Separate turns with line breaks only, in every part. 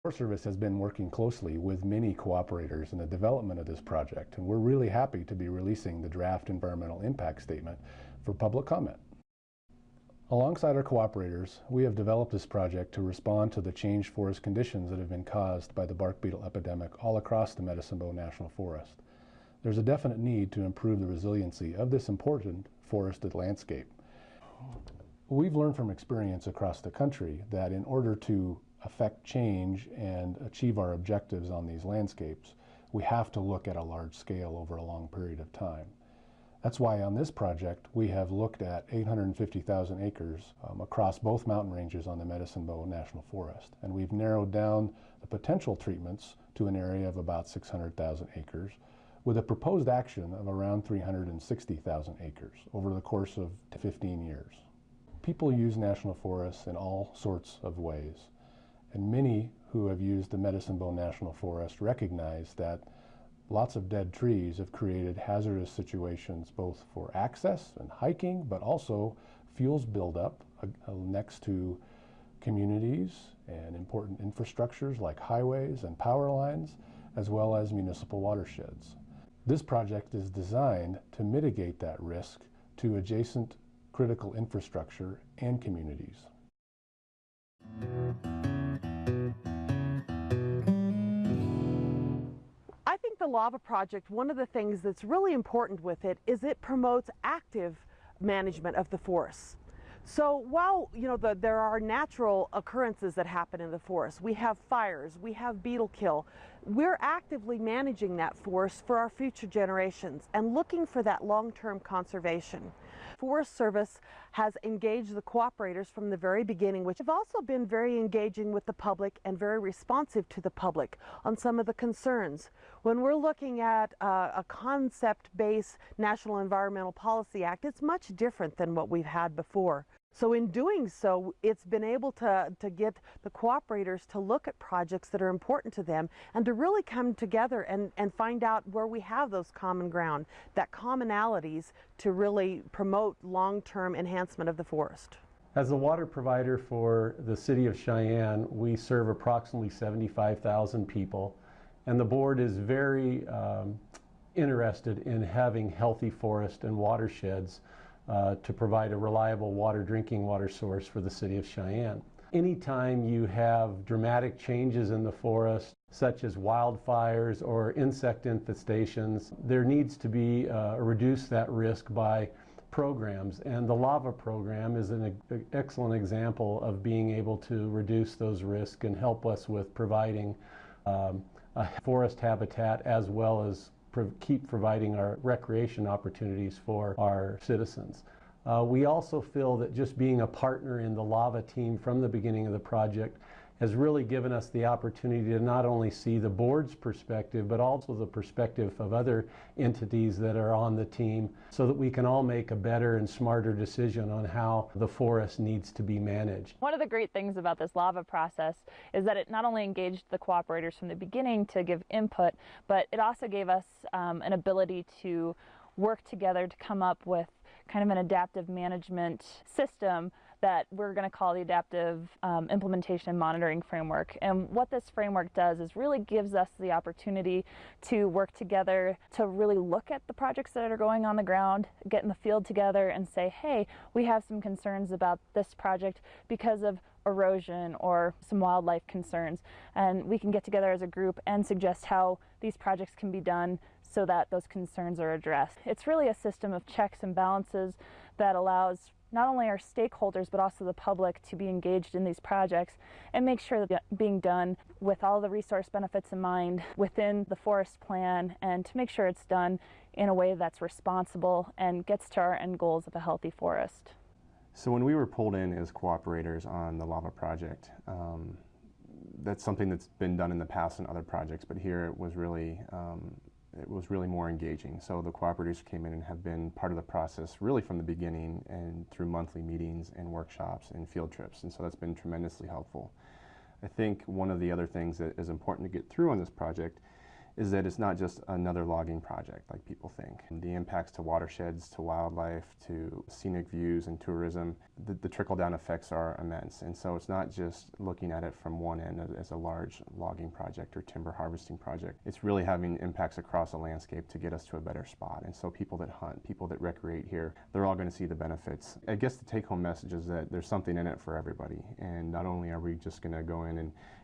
Forest Service has been working closely with many cooperators in the development of this project, and we're really happy to be releasing the draft environmental impact statement for public comment. Alongside our cooperators, we have developed this project to respond to the changed forest conditions that have been caused by the bark beetle epidemic all across the Medicine Bow National Forest. There's a definite need to improve the resiliency of this important forested landscape. We've learned from experience across the country that in order to affect change and achieve our objectives on these landscapes, we have to look at a large scale over a long period of time. That's why on this project we have looked at 850,000 acres across both mountain ranges on the Medicine Bow National Forest, and we've narrowed down the potential treatments to an area of about 600,000 acres with a proposed action of around 360,000 acres over the course of 15 years. People use national forests in all sorts of ways, and many who have used the Medicine Bow National Forest recognize that lots of dead trees have created hazardous situations both for access and hiking, but also fuels buildup next to communities and important infrastructures like highways and power lines, as well as municipal watersheds. This project is designed to mitigate that risk to adjacent critical infrastructure and communities.
I think the LaVA project, one of the things that's really important with it is it promotes active management of the forests. So while there are natural occurrences that happen in the forest, we have fires, we have beetle kill, we're actively managing that forest for our future generations and looking for that long-term conservation. Forest Service has engaged the cooperators from the very beginning, which have also been very engaging with the public and very responsive to the public on some of the concerns. When we're looking at a concept-based National Environmental Policy Act, it's much different than what we've had before. So in doing so, it's been able to get the cooperators to look at projects that are important to them and to really come together and find out where we have those common ground, that commonalities to really promote long-term enhancement of the forest.
As a water provider for the city of Cheyenne, we serve approximately 75,000 people, and the board is very interested in having healthy forest and watersheds to provide a reliable drinking water source for the city of Cheyenne. Anytime you have dramatic changes in the forest, such as wildfires or insect infestations, there needs to be reduce that risk by programs, and the LaVA program is an excellent example of being able to reduce those risks and help us with providing a forest habitat as well as keep providing our recreation opportunities for our citizens. We also feel that just being a partner in the LaVA team from the beginning of the project has really given us the opportunity to not only see the board's perspective, but also the perspective of other entities that are on the team so that we can all make a better and smarter decision on how the forest needs to be managed.
One of the great things about this LaVA process is that it not only engaged the cooperators from the beginning to give input, but it also gave us an ability to work together to come up with kind of an adaptive management system that we're going to call the Adaptive Implementation and Monitoring Framework. And what this framework does is really gives us the opportunity to work together to really look at the projects that are going on the ground, get in the field together and say, hey, we have some concerns about this project because of erosion or some wildlife concerns. And we can get together as a group and suggest how these projects can be done so that those concerns are addressed. It's really a system of checks and balances that allows not only our stakeholders but also the public to be engaged in these projects and make sure that they're being done with all the resource benefits in mind within the forest plan, and to make sure it's done in a way that's responsible and gets to our end goals of a healthy forest.
So when we were pulled in as cooperators on the LaVA project, that's something that's been done in the past in other projects, but here it was really more engaging. So the cooperators came in and have been part of the process really from the beginning and through monthly meetings and workshops and field trips, and so that's been tremendously helpful. I think one of the other things that is important to get through on this project is that it's not just another logging project like people think. And the impacts to watersheds, to wildlife, to scenic views and tourism, the trickle-down effects are immense. And so it's not just looking at it from one end as a large logging project or timber harvesting project. It's really having impacts across the landscape to get us to a better spot. And so people that hunt, people that recreate here, they're all going to see the benefits. I guess the take-home message is that there's something in it for everybody. And not only are we just going to go in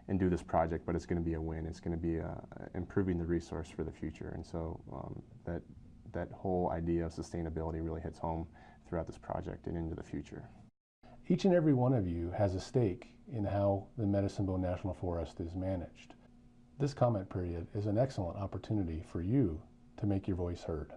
and do this project, but it's going to be a win. It's going to be improving the resource for the future. And so that whole idea of sustainability really hits home throughout this project and into the future.
Each and every one of you has a stake in how the Medicine Bow National Forest is managed. This comment period is an excellent opportunity for you to make your voice heard.